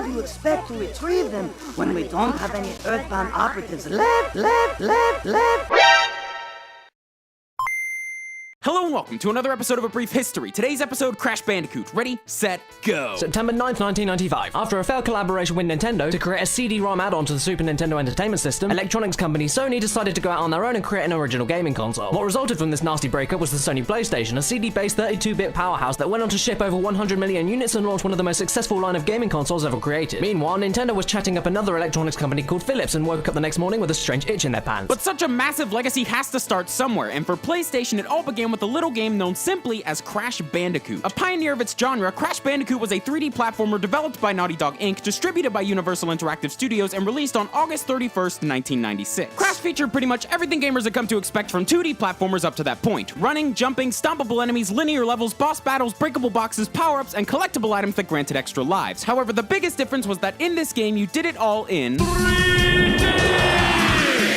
do you expect to retrieve them when we don't have any Earthbound operatives left? Hello and welcome to another episode of A Brief History. Today's episode, Crash Bandicoot. Ready, set, go! September 9th, 1995. After a failed collaboration with Nintendo to create a CD-ROM add-on to the Super Nintendo Entertainment System, electronics company Sony decided to go out on their own and create an original gaming console. What resulted from this nasty breakup was the Sony PlayStation, a CD-based 32-bit powerhouse that went on to ship over 100 million units and launch one of the most successful line of gaming consoles ever created. Meanwhile, Nintendo was chatting up another electronics company called Philips and woke up the next morning with a strange itch in their pants. But such a massive legacy has to start somewhere, and for PlayStation it all began with a little game known simply as Crash Bandicoot. A pioneer of its genre, Crash Bandicoot was a 3D platformer developed by Naughty Dog Inc., distributed by Universal Interactive Studios, and released on August 31st, 1996. Crash featured pretty much everything gamers had come to expect from 2D platformers up to that point: running, jumping, stompable enemies, linear levels, boss battles, breakable boxes, power-ups, and collectible items that granted extra lives. However, the biggest difference was that in this game you did it all in 3D!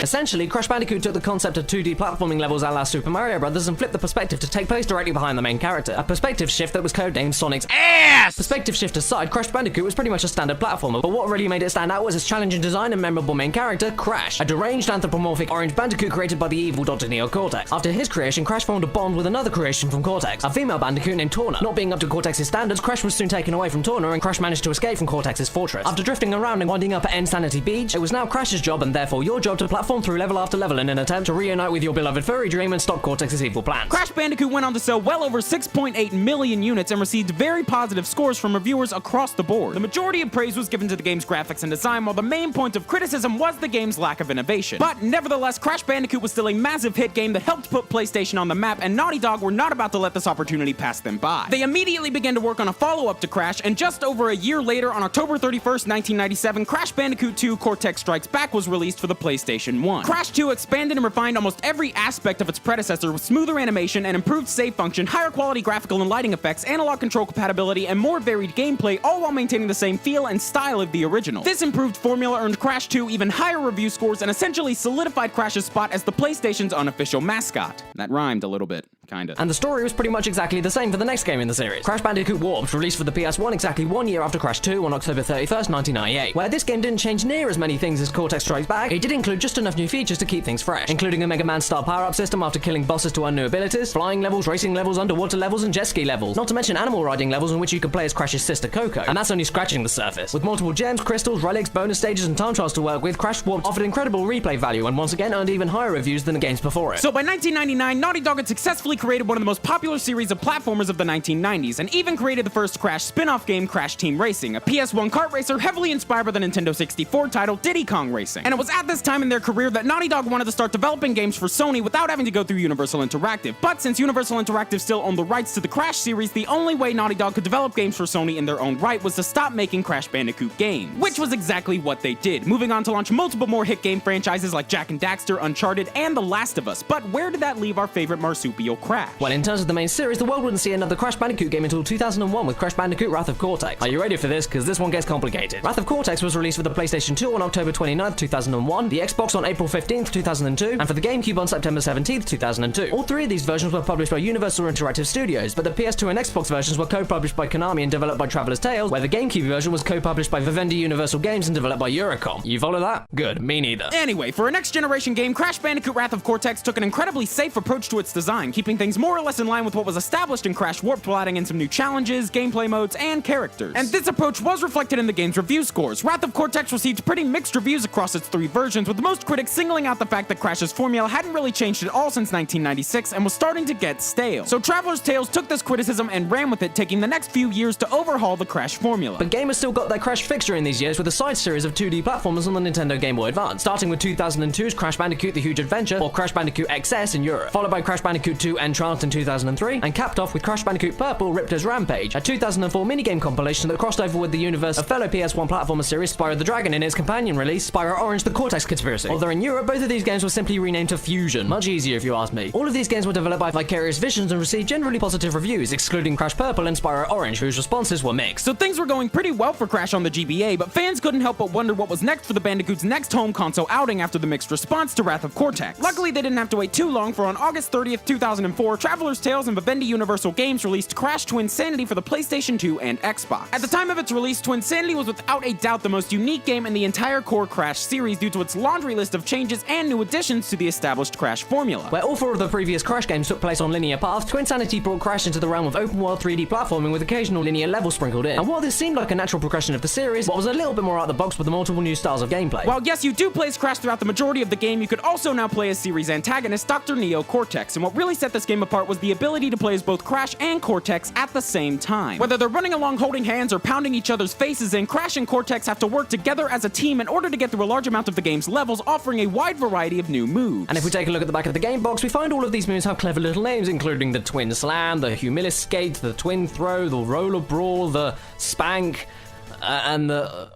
Essentially, Crash Bandicoot took the concept of 2D platforming levels a la Super Mario Bros. And flipped the perspective to take place directly behind the main character, a perspective shift that was codenamed Sonic's ass! Perspective shift aside, Crash Bandicoot was pretty much a standard platformer, but what really made it stand out was its challenging design and memorable main character, Crash, a deranged anthropomorphic orange Bandicoot created by the evil Dr. Neo Cortex. After his creation, Crash formed a bond with another creation from Cortex, a female Bandicoot named Torna. Not being up to Cortex's standards, Crash was soon taken away from Torna, and Crash managed to escape from Cortex's fortress. After drifting around and winding up at Insanity Beach, it was now Crash's job, and therefore your job, to platform through level after level in an attempt to reunite with your beloved furry dream and stop Cortex's evil plans. Crash Bandicoot went on to sell well over 6.8 million units and received very positive scores from reviewers across the board. The majority of praise was given to the game's graphics and design, while the main point of criticism was the game's lack of innovation. But nevertheless, Crash Bandicoot was still a massive hit game that helped put PlayStation on the map, and Naughty Dog were not about to let this opportunity pass them by. They immediately began to work on a follow-up to Crash, and just over a year later, on October 31st, 1997, Crash Bandicoot 2 Cortex Strikes Back was released for the PlayStation 1. Crash 2 expanded and refined almost every aspect of its predecessor with smoother animation and improved save function, higher quality graphical and lighting effects, analog control compatibility, and more varied gameplay, all while maintaining the same feel and style of the original. This improved formula earned Crash 2 even higher review scores and essentially solidified Crash's spot as the PlayStation's unofficial mascot. That rhymed a little bit. Kinda. And the story was pretty much exactly the same for the next game in the series. Crash Bandicoot Warped, released for the PS1 exactly 1 year after Crash 2 on October 31st, 1998. Where this game didn't change near as many things as Cortex Strikes Back, it did include just enough new features to keep things fresh, including a Mega Man-style power-up system after killing bosses to earn new abilities, flying levels, racing levels, underwater levels, and jet ski levels. Not to mention animal riding levels in which you could play as Crash's sister Coco. And that's only scratching the surface. With multiple gems, crystals, relics, bonus stages, and time trials to work with, Crash Warped offered incredible replay value and once again earned even higher reviews than the games before it. So by 1999, Naughty Dog had successfully created one of the most popular series of platformers of the 1990s, and even created the first Crash spin-off game, Crash Team Racing, a PS1 kart racer heavily inspired by the Nintendo 64 title Diddy Kong Racing. And it was at this time in their career that Naughty Dog wanted to start developing games for Sony without having to go through Universal Interactive. But since Universal Interactive still owned the rights to the Crash series, the only way Naughty Dog could develop games for Sony in their own right was to stop making Crash Bandicoot games. Which was exactly what they did, moving on to launch multiple more hit game franchises like Jak and Daxter, Uncharted, and The Last of Us. But where did that leave our favorite marsupial Crash? Well, in terms of the main series, the world wouldn't see another Crash Bandicoot game until 2001 with Crash Bandicoot Wrath of Cortex. Are you ready for this? Because this one gets complicated. Wrath of Cortex was released for the PlayStation 2 on October 29th, 2001, the Xbox on April 15th, 2002, and for the GameCube on September 17th, 2002. All three of these versions were published by Universal Interactive Studios, but the PS2 and Xbox versions were co-published by Konami and developed by Traveler's Tales, where the GameCube version was co-published by Vivendi Universal Games and developed by Eurocom. You follow that? Good, me neither. Anyway, for a next-generation game, Crash Bandicoot Wrath of Cortex took an incredibly safe approach to its design, keeping things more or less in line with what was established in Crash Warped while adding in some new challenges, gameplay modes, and characters. And this approach was reflected in the game's review scores. Wrath of Cortex received pretty mixed reviews across its three versions, with most critics singling out the fact that Crash's formula hadn't really changed at all since 1996 and was starting to get stale. So Traveler's Tales took this criticism and ran with it, taking the next few years to overhaul the Crash formula. But gamers still got their Crash fix during these years with a side series of 2D platformers on the Nintendo Game Boy Advance, starting with 2002's Crash Bandicoot The Huge Adventure, or Crash Bandicoot XS in Europe, followed by Crash Bandicoot 2 Entranced in 2003, and capped off with Crash Bandicoot Purple Ripped as Rampage, a 2004 minigame compilation that crossed over with the universe of fellow PS1 platformer series Spyro the Dragon in its companion release, Spyro Orange The Cortex Conspiracy. Although in Europe, both of these games were simply renamed to Fusion. Much easier if you ask me. All of these games were developed by Vicarious Visions and received generally positive reviews, excluding Crash Purple and Spyro Orange, whose responses were mixed. So things were going pretty well for Crash on the GBA, but fans couldn't help but wonder what was next for the Bandicoot's next home console outing after the mixed response to Wrath of Cortex. Luckily, they didn't have to wait too long, for on August 30th, 2005, 2004, Traveler's Tales and Vivendi Universal Games released Crash Twinsanity for the PlayStation 2 and Xbox. At the time of its release, Twinsanity was without a doubt the most unique game in the entire core Crash series due to its laundry list of changes and new additions to the established Crash formula. Where all 4 of the previous Crash games took place on linear paths, Twinsanity brought Crash into the realm of open-world 3D platforming with occasional linear levels sprinkled in. And while this seemed like a natural progression of the series, what was a little bit more out of the box with the multiple new styles of gameplay. While yes, you do play as Crash throughout the majority of the game, you could also now play as series antagonist Dr. Neo Cortex, and what really set this game apart was the ability to play as both Crash and Cortex at the same time. Whether they're running along holding hands or pounding each other's faces in, Crash and Cortex have to work together as a team in order to get through a large amount of the game's levels, offering a wide variety of new moves. And if we take a look at the back of the game box, we find all of these moves have clever little names, including the Twin Slam, the Humilis Skate, the Twin Throw, the Roller Brawl, the Spank, and the...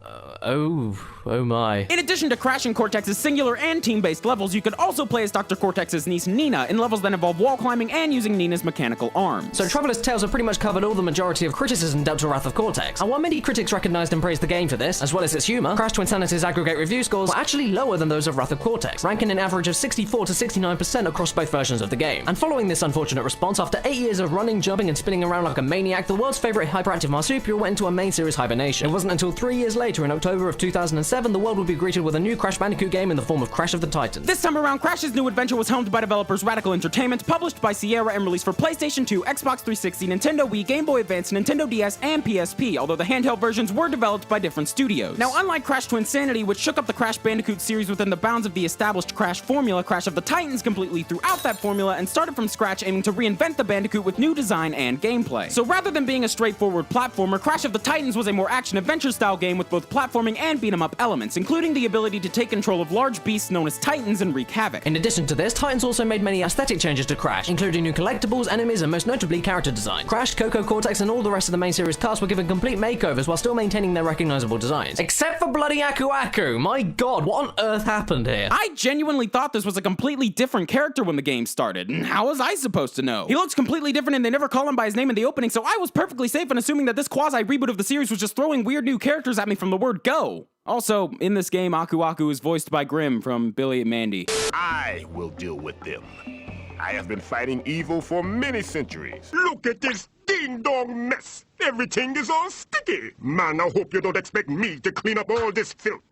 Oh my. In addition to Crash and Cortex's singular and team-based levels, you could also play as Dr. Cortex's niece Nina in levels that involve wall climbing and using Nina's mechanical arms. So Traveler's Tales have pretty much covered all the majority of criticism dealt to Wrath of Cortex. And while many critics recognized and praised the game for this, as well as its humor, Crash Twinsanity's aggregate review scores were actually lower than those of Wrath of Cortex, ranking an average of 64 to 69% across both versions of the game. And following this unfortunate response, after 8 years of running, jumping, and spinning around like a maniac, the world's favorite hyperactive marsupial went into a main series hibernation. It wasn't until 3 years later, in October of 2007, the world would be greeted with a new Crash Bandicoot game in the form of Crash of the Titans. This time around, Crash's new adventure was helmed by developers Radical Entertainment, published by Sierra, and released for PlayStation 2, Xbox 360, Nintendo Wii, Game Boy Advance, Nintendo DS, and PSP, although the handheld versions were developed by different studios. Now, unlike Crash Twinsanity, which shook up the Crash Bandicoot series within the bounds of the established Crash formula, Crash of the Titans completely threw out that formula and started from scratch, aiming to reinvent the Bandicoot with new design and gameplay. So rather than being a straightforward platformer, Crash of the Titans was a more action-adventure style game with both platforming and beat-em-up elements, including the ability to take control of large beasts known as Titans and wreak havoc. In addition to this, Titans also made many aesthetic changes to Crash, including new collectibles, enemies, and most notably character design. Crash, Coco, Cortex, and all the rest of the main series cast were given complete makeovers while still maintaining their recognizable designs. Except for bloody Aku Aku! My god, what on earth happened here? I genuinely thought this was a completely different character when the game started, and how was I supposed to know? He looks completely different and they never call him by his name in the opening, so I was perfectly safe in assuming that this quasi-reboot of the series was just throwing weird new characters at me from the word go. Also, in this game, Aku Aku is voiced by Grimm from Billy and Mandy. I will deal with them. I have been fighting evil for many centuries. Look at this ding-dong mess. Everything is all sticky. Man, I hope you don't expect me to clean up all this filth.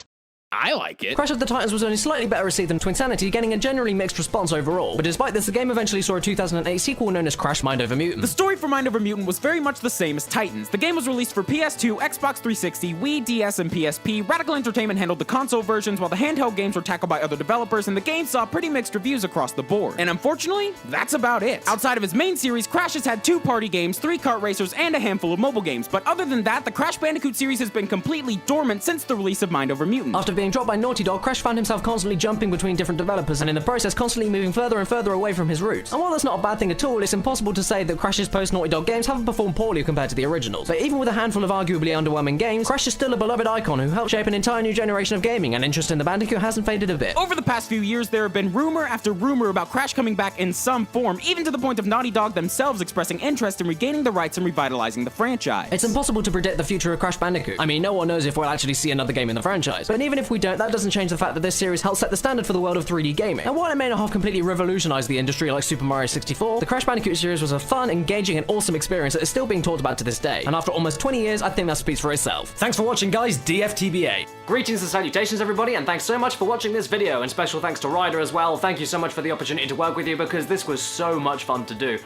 I like it. Crash of the Titans was only slightly better received than Twinsanity, getting a generally mixed response overall. But despite this, the game eventually saw a 2008 sequel known as Crash Mind Over Mutant. The story for Mind Over Mutant was very much the same as Titans. The game was released for PS2, Xbox 360, Wii, DS, and PSP. Radical Entertainment handled the console versions, while the handheld games were tackled by other developers, and the game saw pretty mixed reviews across the board. And unfortunately, that's about it. Outside of its main series, Crash has had 2 party games, 3 kart racers, and a handful of mobile games. But other than that, the Crash Bandicoot series has been completely dormant since the release of Mind Over Mutant. After being dropped by Naughty Dog, Crash found himself constantly jumping between different developers and in the process constantly moving further and further away from his roots. And while that's not a bad thing at all, it's impossible to say that Crash's post-Naughty Dog games haven't performed poorly compared to the originals. But even with a handful of arguably underwhelming games, Crash is still a beloved icon who helped shape an entire new generation of gaming, and interest in the Bandicoot hasn't faded a bit. Over the past few years, there have been rumor after rumor about Crash coming back in some form, even to the point of Naughty Dog themselves expressing interest in regaining the rights and revitalizing the franchise. It's impossible to predict the future of Crash Bandicoot. I mean, no one knows if we'll actually see another game in the franchise. But even if we don't, that doesn't change the fact that this series helped set the standard for the world of 3D gaming. And while it may not have completely revolutionized the industry like Super Mario 64, the Crash Bandicoot series was a fun, engaging, and awesome experience that is still being talked about to this day. And after almost 20 years, I think that speaks for itself. Thanks for watching, guys. DFTBA. Greetings and salutations, everybody, and thanks so much for watching this video, and special thanks to Ryder as well. Thank you so much for the opportunity to work with you, because this was so much fun to do.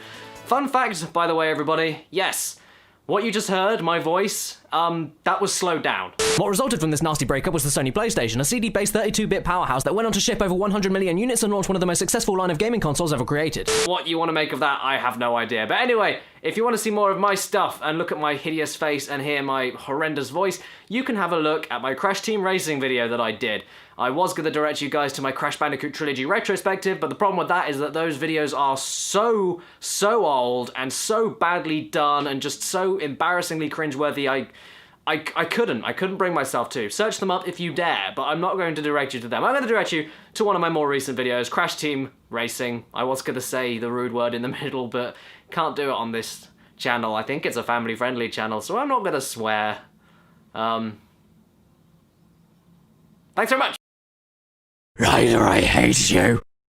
Fun fact, by the way, everybody, yes, what you just heard, my voice, that was slowed down. What resulted from this nasty breakup was the Sony PlayStation, a CD-based 32-bit powerhouse that went on to ship over 100 million units and launch one of the most successful line of gaming consoles ever created. What you want to make of that, I have no idea. But anyway, if you want to see more of my stuff and look at my hideous face and hear my horrendous voice, you can have a look at my Crash Team Racing video that I did. I was going to direct you guys to my Crash Bandicoot Trilogy retrospective, but the problem with that is that those videos are so old and so badly done and just so embarrassingly cringeworthy, I couldn't bring myself to. Search them up if you dare, but I'm not going to direct you to them. I'm going to direct you to one of my more recent videos, Crash Team Racing. I was going to say the rude word in the middle, but can't do it on this channel. I think it's a family-friendly channel, so I'm not going to swear. Thanks very much. Ryder, I hate you.